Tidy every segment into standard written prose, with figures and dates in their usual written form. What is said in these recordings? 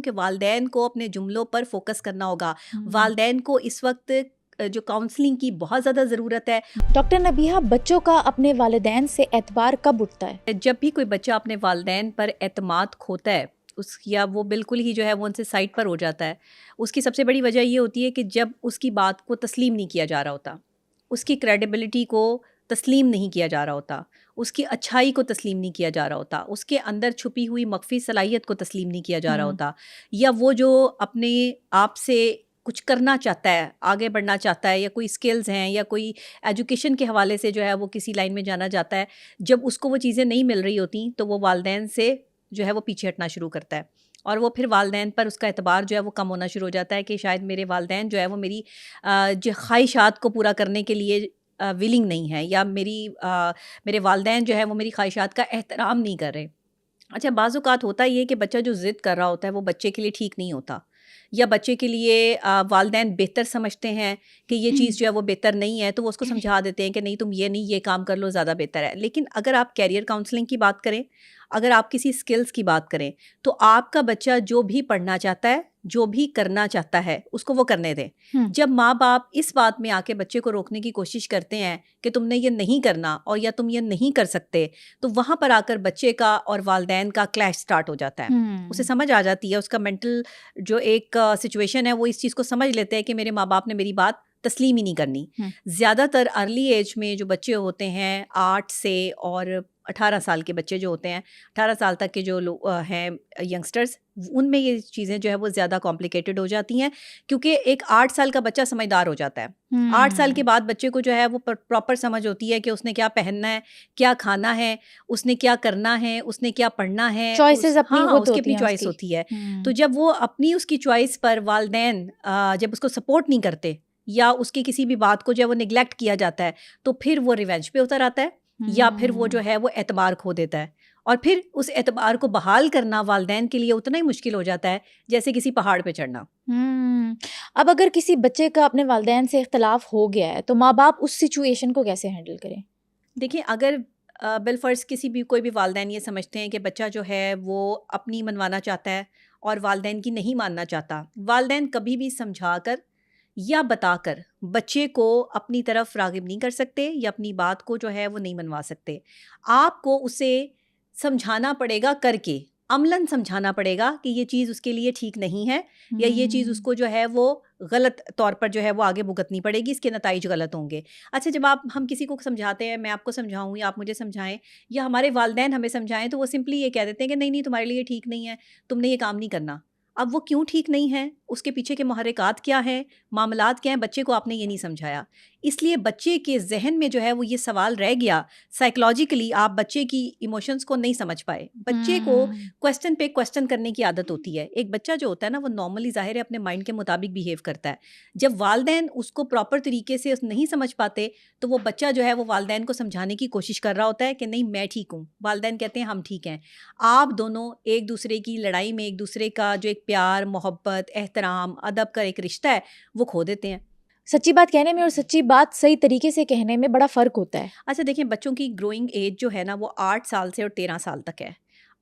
ہوں کہ والدین کو اپنے جملوں پر فوکس کرنا ہوگا. والدین کو اس وقت جو کاؤنسلنگ کی بہت زیادہ ضرورت ہے. ڈاکٹر نبیہہ، بچوں کا اپنے والدین سے اعتبار کب اٹھتا ہے؟ جب بھی کوئی بچہ اپنے والدین پر اعتماد کھوتا ہے یا وہ بالکل ہی جو ہے وہ ان سے سائڈ پر ہو جاتا ہے، اس کی سب سے بڑی وجہ یہ ہوتی ہے کہ جب اس کی بات کو تسلیم نہیں کیا جا رہا ہوتا، اس کی کریڈیبلٹی کو تسلیم نہیں کیا جا رہا ہوتا، اس کی اچھائی کو تسلیم نہیں کیا جا رہا ہوتا، اس کے اندر چھپی ہوئی مخفی صلاحیت کو تسلیم نہیں کیا جا رہا ہوتا، یا وہ جو اپنے آپ سے کچھ کرنا چاہتا ہے، آگے بڑھنا چاہتا ہے، یا کوئی اسکلز ہیں یا کوئی ایجوکیشن کے حوالے سے جو ہے وہ کسی لائن میں جانا چاہتا ہے، جب اس کو وہ چیزیں نہیں مل رہی ہوتی تو وہ والدین سے جو ہے وہ پیچھے ہٹنا شروع کرتا ہے. اور وہ پھر والدین پر اس کا اعتبار جو ہے وہ کم ہونا شروع ہو جاتا ہے کہ شاید میرے والدین جو ہے وہ میری جو خواہشات کو پورا کرنے کے لیے ولنگ نہیں ہے، یا میرے والدین جو ہے وہ میری خواہشات کا احترام نہیں کر رہے. اچھا، بعض اوقات ہوتا یہ کہ بچہ جو ضد کر رہا ہوتا ہے وہ بچے کے لیے ٹھیک نہیں ہوتا، یا بچے کے لیے والدین بہتر سمجھتے ہیں کہ یہ چیز جو ہے وہ بہتر نہیں ہے، تو وہ اس کو سمجھا دیتے ہیں کہ نہیں تم یہ کام کر لو، زیادہ بہتر ہے. لیکن اگر آپ کیریئر کاؤنسلنگ کی بات کریں، اگر آپ کسی اسکلز کی بات کریں، تو آپ کا بچہ جو بھی پڑھنا چاہتا ہے، جو بھی کرنا چاہتا ہے، اس کو وہ کرنے دیں. جب ماں باپ اس بات میں آ کے بچے کو روکنے کی کوشش کرتے ہیں کہ تم نے یہ نہیں کرنا اور یا تم یہ نہیں کر سکتے، تو وہاں پر آ کر بچے کا اور والدین کا کلیش سٹارٹ ہو جاتا ہے. اسے سمجھ آ جاتی ہے، اس کا مینٹل جو ایک سچویشن ہے وہ اس چیز کو سمجھ لیتے ہیں کہ میرے ماں باپ نے میری بات تسلیم ہی نہیں کرنی. زیادہ تر ارلی ایج میں جو بچے ہوتے ہیں 8 سے اور 18 سال کے بچے جو ہوتے ہیں، 18 سال تک کے جو ہیں ینگسٹرز، ان میں یہ چیزیں جو ہے وہ زیادہ کمپلیکیٹڈ ہو جاتی ہیں، کیونکہ ایک 8 سال کا بچہ سمجھدار ہو جاتا ہے. 8 سال کے بعد بچے کو جو ہے وہ پراپر سمجھ ہوتی ہے کہ اس نے کیا پہننا ہے، کیا کھانا ہے، اس نے کیا کرنا ہے، اس نے کیا پڑھنا ہے، چوائسیز اپنی اس کی اپنی چوائس ہوتی ہے. تو جب وہ اپنی اس کی چوائس پر والدین جب اس کو سپورٹ نہیں کرتے یا اس کی کسی بھی بات کو جو ہے وہ نگلیکٹ کیا جاتا ہے، تو پھر وہ ریونج پہ اتر آتا ہے، یا پھر وہ جو ہے وہ اعتبار کھو دیتا ہے. اور پھر اس اعتبار کو بحال کرنا والدین کے لیے اتنا ہی مشکل ہو جاتا ہے جیسے کسی پہاڑ پہ چڑھنا. اب اگر کسی بچے کا اپنے والدین سے اختلاف ہو گیا ہے تو ماں باپ اس سچویشن کو کیسے ہینڈل کریں؟ دیکھیں، اگر بالفرض کوئی بھی والدین یہ سمجھتے ہیں کہ بچہ جو ہے وہ اپنی منوانا چاہتا ہے اور والدین کی نہیں ماننا چاہتا، والدین کبھی بھی سمجھا کر یا بتا کر بچے کو اپنی طرف راغب نہیں کر سکتے، یا اپنی بات کو جو ہے وہ نہیں منوا سکتے. آپ کو اسے سمجھانا پڑے گا، کر کے عملاً سمجھانا پڑے گا کہ یہ چیز اس کے لیے ٹھیک نہیں ہے، یا یہ چیز اس کو جو ہے وہ غلط طور پر جو ہے وہ آگے بھگتنی پڑے گی، اس کے نتائج غلط ہوں گے. اچھا، جب ہم کسی کو سمجھاتے ہیں، میں آپ کو سمجھاؤں یا آپ مجھے سمجھائیں یا ہمارے والدین ہمیں سمجھائیں، تو وہ سمپلی یہ کہہ دیتے ہیں کہ نہیں تمہارے لیے ٹھیک نہیں ہے، تم نے یہ کام نہیں کرنا. اب وہ کیوں ٹھیک نہیں ہے، اس کے پیچھے کے محرکات کیا ہیں، معاملات کیا ہیں، بچے کو آپ نے یہ نہیں سمجھایا. اس لیے بچے کے ذہن میں جو ہے وہ یہ سوال رہ گیا. سائیکلوجیکلی آپ بچے کی ایموشنز کو نہیں سمجھ پائے. بچے کو کویسچن پہ کویسچن کرنے کی عادت ہوتی ہے. ایک بچہ جو ہوتا ہے نا وہ نارملی ظاہر ہے اپنے مائنڈ کے مطابق بیہیو کرتا ہے. جب والدین اس کو پراپر طریقے سے نہیں سمجھ پاتے تو وہ بچہ جو ہے وہ والدین کو سمجھانے کی کوشش کر رہا ہوتا ہے کہ نہیں میں ٹھیک ہوں، والدین کہتے ہیں ہم ٹھیک ہیں. آپ دونوں ایک دوسرے کی لڑائی میں ایک دوسرے کا جو ایک پیار، محبت، احترام، ادب کا ایک رشتہ ہے وہ کھو دیتے ہیں. سچی بات کہنے میں اور سچی بات صحیح طریقے سے کہنے میں بڑا فرق ہوتا ہے. اچھا دیکھیں، بچوں کی گروئنگ ایج جو ہے نا وہ 8 سال سے اور 13 سال تک ہے.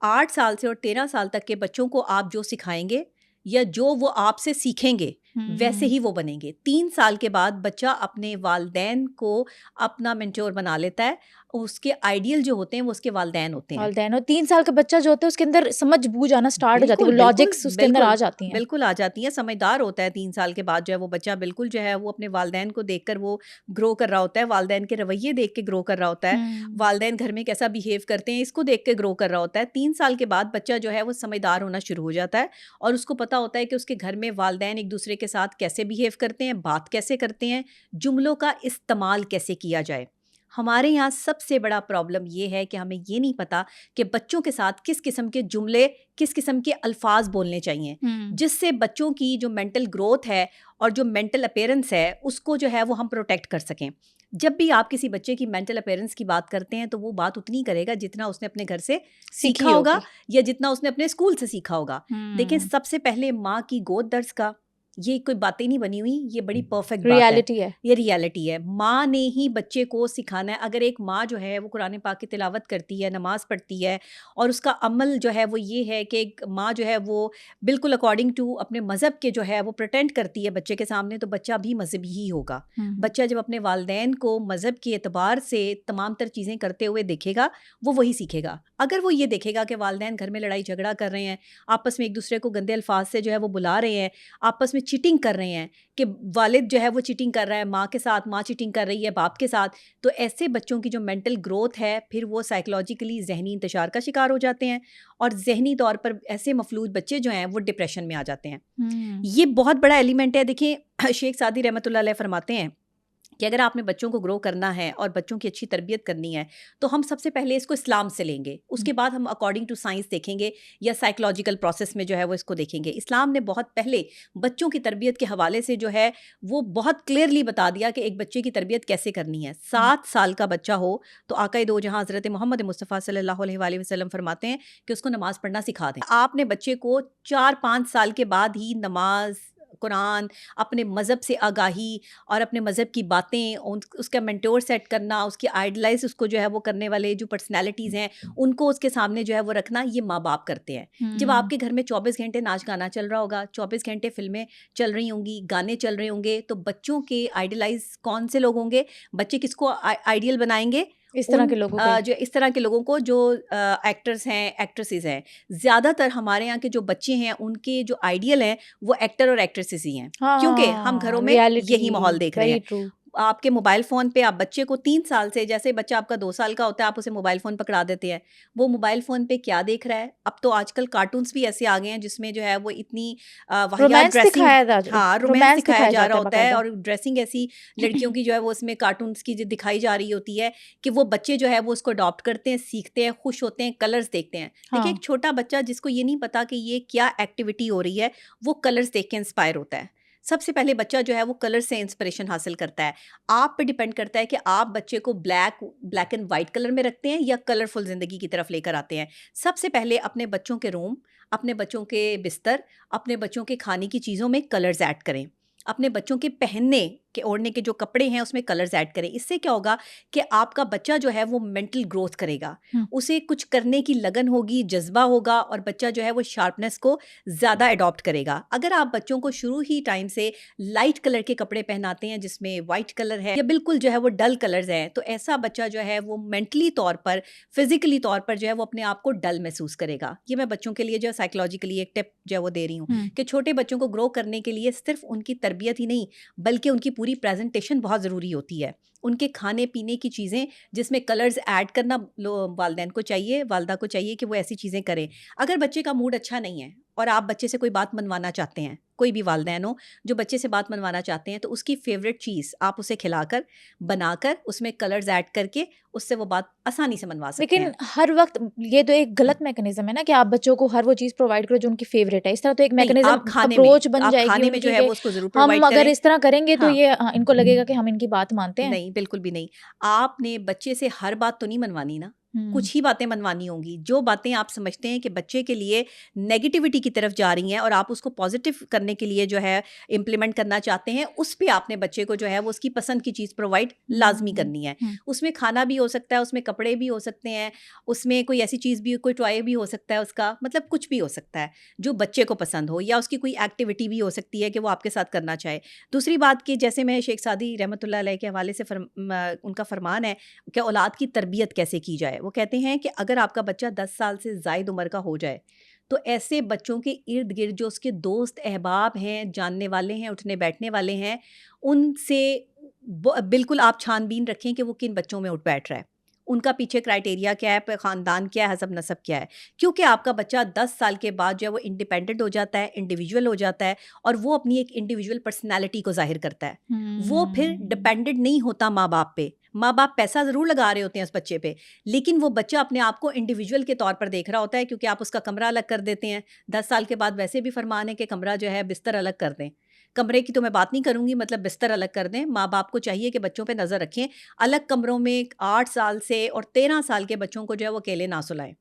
8 سال سے اور 13 سال تک کے بچوں کو آپ جو سکھائیں گے یا جو وہ آپ سے سیکھیں گے ویسے ہی وہ بنیں گے. 3 سال کے بعد بچہ اپنے والدین کو اپنا مینٹور بنا لیتا ہے. اس کے آئیڈیل جو ہوتے ہیں وہ اس کے والدین ہوتے ہیں. والدین، اور 3 سال کا بچہ جو ہوتا ہے اس کے اندر سمجھ بوجھ آنا سٹارٹ ہو جاتی ہے، لاجکس اس کے اندر آ جاتی ہیں. بالکل آ جاتی ہیں. سمجھدار ہوتا ہے 3 سال کے بعد جو ہے وہ بچہ بالکل جو ہے وہ اپنے والدین کو دیکھ کر وہ گرو کر رہا ہوتا ہے، والدین کے رویے دیکھ کے گرو کر رہا ہوتا ہے، والدین گھر میں کیسا بیہیو کرتے ہیں اس کو دیکھ کے گرو کر رہا ہوتا ہے. 3 سال کے بعد بچہ جو ہے وہ سمجھدار ہونا شروع ہو جاتا ہے اور اس کو پتہ ہوتا ہے کہ اس کے گھر میں والدین ایک دوسرے کے ساتھ کیسے بیہیو کرتے ہیں، بات کیسے کرتے ہیں، جملوں کا استعمال کیسے کیا جائے. ہمارے یہاں سب سے بڑا پرابلم یہ ہے کہ ہمیں یہ نہیں پتہ کہ بچوں کے ساتھ کس قسم کے جملے، کس قسم کے الفاظ بولنے چاہیے جس سے بچوں کی جو مینٹل گروتھ ہے اور جو مینٹل اپیرنس ہے اس کو جو ہے وہ ہم پروٹیکٹ کر سکیں. جب بھی آپ کسی بچے کی مینٹل اپیرنس کی بات کرتے ہیں تو وہ بات اتنی کرے گا جتنا اس نے اپنے گھر سے سیکھا ہوگا یا جتنا اس نے اپنے اسکول سے سیکھا ہوگا. دیکھیں، سب سے پہلے ماں کی گود درس کا یہ کوئی باتیں نہیں بنی ہوئی, یہ بڑی پرفیکٹ بات ہے, ریالٹی ہے. یہ ریالٹی ہے. ماں نے ہی بچے کو سکھانا ہے. اگر ایک ماں جو ہے وہ قرآن پاک کی تلاوت کرتی ہے, نماز پڑھتی ہے, اور اس کا عمل جو ہے وہ یہ ہے کہ ایک ماں جو ہے وہ بالکل اکارڈنگ ٹو اپنے مذہب کے جو ہے وہ پریٹینڈ کرتی ہے بچے کے سامنے, تو بچہ بھی مذہبی ہی ہوگا. بچہ جب اپنے والدین کو مذہب کے اعتبار سے تمام تر چیزیں کرتے ہوئے دیکھے گا, وہ وہی سیکھے گا. اگر وہ یہ دیکھے گا کہ والدین گھر میں لڑائی جھگڑا کر رہے ہیں, آپس میں ایک دوسرے کو گندے الفاظ سے جو ہے وہ بلا رہے ہیں, آپس میں چیٹنگ کر رہے ہیں, کہ والد جو ہے وہ چیٹنگ کر رہا ہے ماں کے ساتھ, ماں چیٹنگ کر رہی ہے باپ کے ساتھ, تو ایسے بچوں کی جو مینٹل گروتھ ہے پھر وہ سائیکلوجیکلی ذہنی انتشار کا شکار ہو جاتے ہیں, اور ذہنی طور پر ایسے مفلوج بچے جو ہیں وہ ڈپریشن میں آ جاتے ہیں. یہ بہت بڑا ایلیمنٹ ہے. دیکھیں شیخ سعدی رحمۃ اللہ علیہ فرماتے ہیں کہ اگر آپ نے بچوں کو گرو کرنا ہے اور بچوں کی اچھی تربیت کرنی ہے تو ہم سب سے پہلے اس کو اسلام سے لیں گے, اس کے بعد ہم اکارڈنگ ٹو سائنس دیکھیں گے یا سائیکلوجیکل پروسیس میں جو ہے وہ اس کو دیکھیں گے. اسلام نے بہت پہلے بچوں کی تربیت کے حوالے سے جو ہے وہ بہت کلیئرلی بتا دیا کہ ایک بچے کی تربیت کیسے کرنی ہے. 7 سال کا بچہ ہو تو آقا دو جہاں حضرت محمد مصطفیٰ صلی اللہ علیہ وآلہ وسلم فرماتے ہیں کہ اس کو نماز پڑھنا سکھا دیں. آپ نے بچے کو 4-5 سال کے بعد ہی نماز, قرآن, اپنے مذہب سے آگاہی اور اپنے مذہب کی باتیں, اس کا مینٹور سیٹ کرنا, اس کی آئیڈلائز اس کو جو ہے وہ کرنے والے جو پرسنالٹیز ہیں ان کو اس کے سامنے جو ہے وہ رکھنا, یہ ماں باپ کرتے ہیں. جب آپ کے گھر میں 24 گھنٹے ناچ گانا چل رہا ہوگا, 24 گھنٹے فلمیں چل رہی ہوں گی, گانے چل رہے ہوں گے, تو بچوں کے آئیڈلائز کون سے لوگ ہوں گے, بچے کس کو آئیڈیل بنائیں گے, اس طرح کے لوگوں کو, جو اس طرح کے لوگوں کو جو ایکٹرز ہیں, ایکٹریسز ہیں. زیادہ تر ہمارے یہاں کے جو بچے ہیں ان کے جو آئیڈیل ہیں وہ ایکٹر اور ایکٹریسز ہی ہیں, کیونکہ ہم گھروں میں یہی ماحول دیکھ رہے ہیں. آپ کے موبائل فون پہ آپ بچے کو 3 سال سے, جیسے بچہ آپ کا 2 سال کا ہوتا ہے آپ اسے موبائل فون پکڑا دیتے ہیں, وہ موبائل فون پہ کیا دیکھ رہا ہے. اب تو آج کل کارٹونس بھی ایسے آ گئے ہیں جس میں جو ہے وہ اتنی واہیات ڈریسنگ, رومانس دکھایا جا رہا ہوتا ہے, اور ڈریسنگ ایسی لڑکیوں کی جو ہے وہ اس میں کارٹونس کی جو دکھائی جا رہی ہوتی ہے کہ وہ بچے جو ہے وہ اس کو اڈاپٹ کرتے ہیں, سیکھتے ہیں, خوش ہوتے ہیں, کلرز دیکھتے ہیں. دیکھیں ایک چھوٹا بچہ جس کو یہ نہیں پتا کہ یہ کیا ایکٹیویٹی ہو رہی ہے, وہ کلرز دیکھ کے انسپائر ہوتا ہے. سب سے پہلے بچہ جو ہے وہ کلر سے انسپریشن حاصل کرتا ہے. آپ پہ ڈیپینڈ کرتا ہے کہ آپ بچے کو بلیک اینڈ وائٹ کلر میں رکھتے ہیں یا کلرفل زندگی کی طرف لے کر آتے ہیں. سب سے پہلے اپنے بچوں کے روم, اپنے بچوں کے بستر, اپنے بچوں کے کھانے کی چیزوں میں کلرز ایڈ کریں. اپنے بچوں کے پہننے کے اوڑھنے کے جو کپڑے ہیں اس میں کلرز ایڈ کریں. اس سے کیا ہوگا کہ آپ کا بچہ جو ہے وہ مینٹل گروتھ کرے گا, اسے کچھ کرنے کی لگن ہوگی, جذبہ ہوگا, اور بچہ جو ہے وہ شارپنیس کو زیادہ اڈاپٹ کرے گا. اگر آپ بچوں کو شروع ہی ٹائم سے لائٹ کلر کے کپڑے پہناتے ہیں جس میں وائٹ کلر ہے یا بالکل جو ہے وہ ڈل کلرز ہیں, تو ایسا بچہ جو ہے وہ مینٹلی طور پر, فزیکلی طور پر جو ہے وہ اپنے آپ کو ڈل محسوس کرے گا. یہ میں بچوں کے لیے جو ہے سائیکلوجیکلی ایک ٹپ جو ہے وہ دے رہی ہوں کہ چھوٹے بچوں کو گرو کرنے کے لیے صرف ان کی تربیت ہی نہیں بلکہ ان کی پوری پریزنٹیشن بہت ضروری ہوتی ہے. ان کے کھانے پینے کی چیزیں جس میں کلرز ایڈ کرنا والدین کو چاہیے, والدہ کو چاہیے کہ وہ ایسی چیزیں کریں. اگر بچے کا موڈ اچھا نہیں ہے اور آپ بچے سے کوئی بات منوانا چاہتے ہیں, کوئی بھی والدین ہو جو بچے سے بات منوانا چاہتے ہیں, تو اس کی فیوریٹ چیز آپ اسے کھلا کر, بنا کر, اس میں کلرز ایڈ کر کے اس سے وہ بات آسانی سے منوا سکتے ہیں. لیکن ہر وقت یہ تو ایک غلط میکنزم ہے نا کہ آپ بچوں کو ہر وہ چیز پرووائڈ کرو جو ان کی فیوریٹ ہے. اس طرح تو ایک میکنزم اپروچ بن جائے گی ان کی کہ ہم اگر اس طرح کریں گے تو یہ ان کو لگے گا کہ ہم ان کی بات مانتے ہیں. نہیں, بالکل بھی نہیں. آپ نے بچے سے ہر بات تو نہیں منوانی نا, کچھ ہی باتیں منوانی ہوں گی. جو باتیں آپ سمجھتے ہیں کہ بچے کے لیے نیگیٹیوٹی کی طرف جا رہی ہیں اور آپ اس کو پازیٹیو کرنے کے لیے جو ہے امپلیمنٹ کرنا چاہتے ہیں, اس پہ آپ نے بچے کو جو ہے وہ اس کی پسند کی چیز پرووائڈ لازمی کرنی ہے. اس میں کھانا بھی ہو سکتا ہے, اس میں کپڑے بھی ہو سکتے ہیں, اس میں کوئی ایسی چیز بھی, کوئی ٹوائے بھی ہو سکتا ہے, اس کا مطلب کچھ بھی ہو سکتا ہے جو بچے کو پسند ہو, یا اس کی کوئی ایکٹیویٹی بھی ہو سکتی ہے کہ وہ آپ کے ساتھ کرنا چاہے. دوسری بات کہ جیسے میں شیخ سعدی رحمۃ اللہ علیہ کے حوالے سے ان کا فرمان ہے کہ اولاد کی تربیت کیسے کی جائے. وہ کہتے ہیں کہ اگر آپ کا بچہ 10 سال سے زائد عمر کا ہو جائے تو ایسے بچوں کے ارد گرد جو اس کے دوست احباب ہیں, جاننے والے ہیں, اٹھنے بیٹھنے والے ہیں, ان سے بالکل آپ چھان بین رکھیں کہ وہ کن بچوں میں اٹھ بیٹھ رہا ہے, ان کا پیچھے کرائٹیریا کیا ہے, خاندان کیا ہے, حسب نسب کیا ہے. کیونکہ آپ کا بچہ 10 سال کے بعد جو ہے وہ انڈیپینڈنٹ ہو جاتا ہے, انڈیویجول ہو جاتا ہے, اور وہ اپنی ایک انڈیویجول پرسنالٹی کو ظاہر کرتا ہے. وہ پھر ڈیپینڈنٹ نہیں ہوتا ماں باپ پہ. ماں باپ پیسہ ضرور لگا رہے ہوتے ہیں اس بچے پہ, لیکن وہ بچہ اپنے آپ کو انڈیویجول کے طور پر دیکھ رہا ہوتا ہے, کیونکہ آپ اس کا کمرہ الگ کر دیتے ہیں. 10 سال کے بعد ویسے بھی فرمان ہے کہ کمرہ جو ہے بستر الگ کر دیں. کمرے کی تو میں بات نہیں کروں گی, مطلب بستر الگ کر دیں. ماں باپ کو چاہیے کہ بچوں پہ نظر رکھیں, الگ کمروں میں 8 سال سے اور 13 سال کے بچوں کو جو ہے وہ اکیلے نہ سلائیں.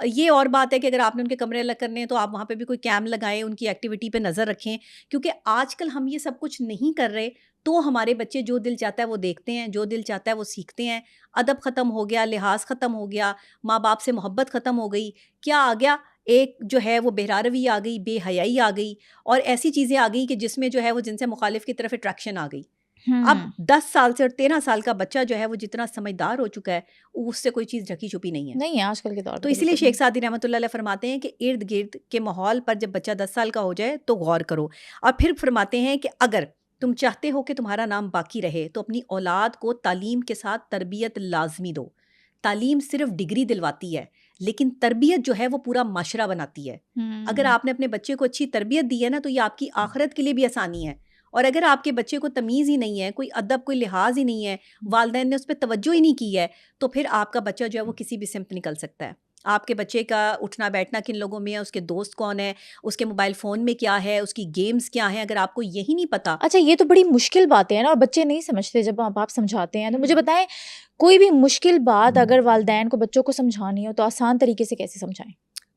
یہ اور بات ہے کہ اگر آپ نے ان کے کمرے الگ کرنے ہیں تو آپ وہاں پہ بھی کوئی کیم لگائیں, ان کی ایکٹیویٹی پہ نظر رکھیں, کیونکہ آج کل ہم یہ سب کچھ نہیں کر رہے تو ہمارے بچے جو دل چاہتا ہے وہ دیکھتے ہیں, جو دل چاہتا ہے وہ سیکھتے ہیں. ادب ختم ہو گیا, لحاظ ختم ہو گیا, ماں باپ سے محبت ختم ہو گئی. کیا آ گیا؟ ایک جو ہے وہ بہراروی آ گئی, بے حیائی آ گئی, اور ایسی چیزیں آ گئی کہ جس میں جو ہے وہ جن سے مخالف کی طرف اٹریکشن آ گئی. اب 10 سال سے اور 13 سال کا بچہ جو ہے وہ جتنا سمجھدار ہو چکا ہے اس سے کوئی چیز ڈھکی چھپی نہیں ہے آج کل کے دور. تو اس لیے شیخ سعدی رحمۃ اللہ علیہ فرماتے ہیں کہ ارد گرد کے ماحول پر جب بچہ 10 سال کا ہو جائے تو غور کرو. اور پھر فرماتے ہیں کہ اگر تم چاہتے ہو کہ تمہارا نام باقی رہے تو اپنی اولاد کو تعلیم کے ساتھ تربیت لازمی دو. تعلیم صرف ڈگری دلواتی ہے لیکن تربیت جو ہے وہ پورا معاشرہ بناتی ہے. اگر آپ نے اپنے بچے کو اچھی تربیت دی ہے نا تو یہ آپ کی آخرت کے لیے بھی آسانی ہے. اور اگر آپ کے بچے کو تمیز ہی نہیں ہے, کوئی ادب, کوئی لحاظ ہی نہیں ہے, والدین نے اس پہ توجہ ہی نہیں کی ہے, تو پھر آپ کا بچہ جو ہے وہ کسی بھی سمت نکل سکتا ہے. آپ کے بچے کا اٹھنا بیٹھنا کن لوگوں میں ہے, اس کے دوست کون ہے, اس کے موبائل فون میں کیا ہے, اس کی گیمز کیا ہیں, اگر آپ کو یہی نہیں پتا. اچھا, یہ تو بڑی مشکل باتیں ہیں نا, اور بچے نہیں سمجھتے جب آپ سمجھاتے ہیں. تو مجھے بتائیں, کوئی بھی مشکل بات اگر والدین کو بچوں کو سمجھانی ہو تو آسان طریقے سے کیسے سمجھائیں؟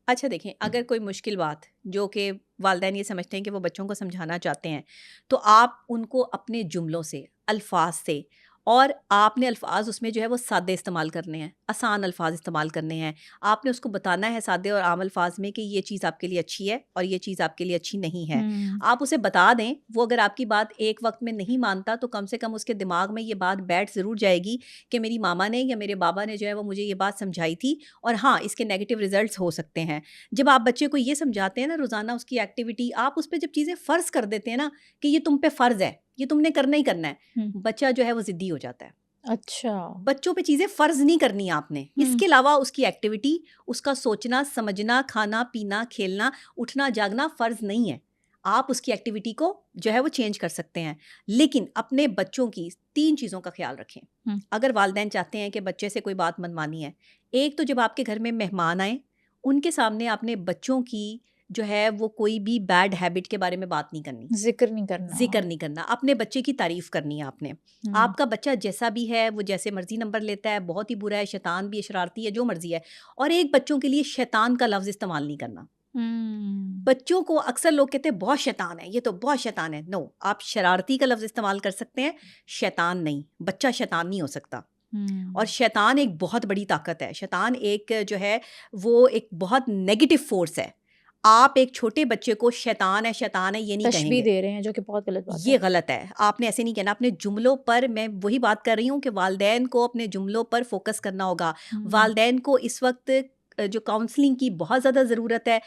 اچھا دیکھیں, اگر کوئی مشکل بات جو کہ والدین یہ سمجھتے ہیں کہ وہ بچوں کو سمجھانا چاہتے ہیں تو آپ ان کو اپنے جملوں سے, الفاظ سے, اور آپ نے الفاظ اس میں جو ہے وہ سادے استعمال کرنے ہیں, آسان الفاظ استعمال کرنے ہیں. آپ نے اس کو بتانا ہے سادے اور عام الفاظ میں کہ یہ چیز آپ کے لیے اچھی ہے اور یہ چیز آپ کے لیے اچھی نہیں ہے. آپ اسے بتا دیں. وہ اگر آپ کی بات ایک وقت میں نہیں مانتا تو کم سے کم اس کے دماغ میں یہ بات بیٹھ ضرور جائے گی کہ میری ماما نے یا میرے بابا نے جو ہے وہ مجھے یہ بات سمجھائی تھی, اور ہاں اس کے نیگیٹو ریزلٹس ہو سکتے ہیں. جب آپ بچے کو یہ سمجھاتے ہیں نا روزانہ اس کی ایکٹیویٹی, آپ اس پہ جب چیزیں فرض کر دیتے ہیں نا کہ یہ تم پہ فرض ہے, یہ تم نے کرنا ہی کرنا ہے, بچہ جو ہے وہ ضدی ہو جاتا ہے. اچھا, بچوں پہ چیزیں فرض نہیں کرنی آپ نے. اس کے علاوہ اس کی ایکٹیویٹی, اس کا سوچنا سمجھنا, کھانا پینا, کھیلنا, اٹھنا جاگنا فرض نہیں ہے. آپ اس کی ایکٹیویٹی کو جو ہے وہ چینج کر سکتے ہیں, لیکن اپنے بچوں کی 3 چیزوں کا خیال رکھیں. اگر والدین چاہتے ہیں کہ بچے سے کوئی بات منوانی ہے, ایک تو جب آپ کے گھر میں مہمان آئیں ان کے سامنے آپ نے بچوں کی جو ہے وہ کوئی بھی بیڈ ہیبٹ کے بارے میں بات نہیں کرنی, ذکر نہیں کرنا. اپنے بچے کی تعریف کرنی ہے آپ نے. آپ کا بچہ جیسا بھی ہے, وہ جیسے مرضی نمبر لیتا ہے, بہت ہی برا ہے, شیطان بھی ہے, شرارتی ہے, جو مرضی ہے, اور ایک بچوں کے لیے شیطان کا لفظ استعمال نہیں کرنا. بچوں کو اکثر لوگ کہتے ہیں بہت شیطان ہے, یہ تو بہت شیطان ہے. نو, آپ شرارتی کا لفظ استعمال کر سکتے ہیں, شیطان نہیں. بچہ شیطان نہیں ہو سکتا. اور شیطان ایک بہت بڑی طاقت ہے. شیطان ایک جو ہے وہ ایک بہت نیگیٹو فورس ہے. آپ ایک چھوٹے بچے کو شیطان ہے یہ نہیں کہیں گے, دے رہے ہیں, جو کہ بہت غلط بات ہے. یہ غلط ہے. آپ نے ایسے نہیں کہنا. اپنے جملوں پر, میں وہی بات کر رہی ہوں کہ والدین کو اپنے جملوں پر فوکس کرنا ہوگا. والدین کو اس وقت جو کاؤنسلنگ کی بہت زیادہ ضرورت ہے,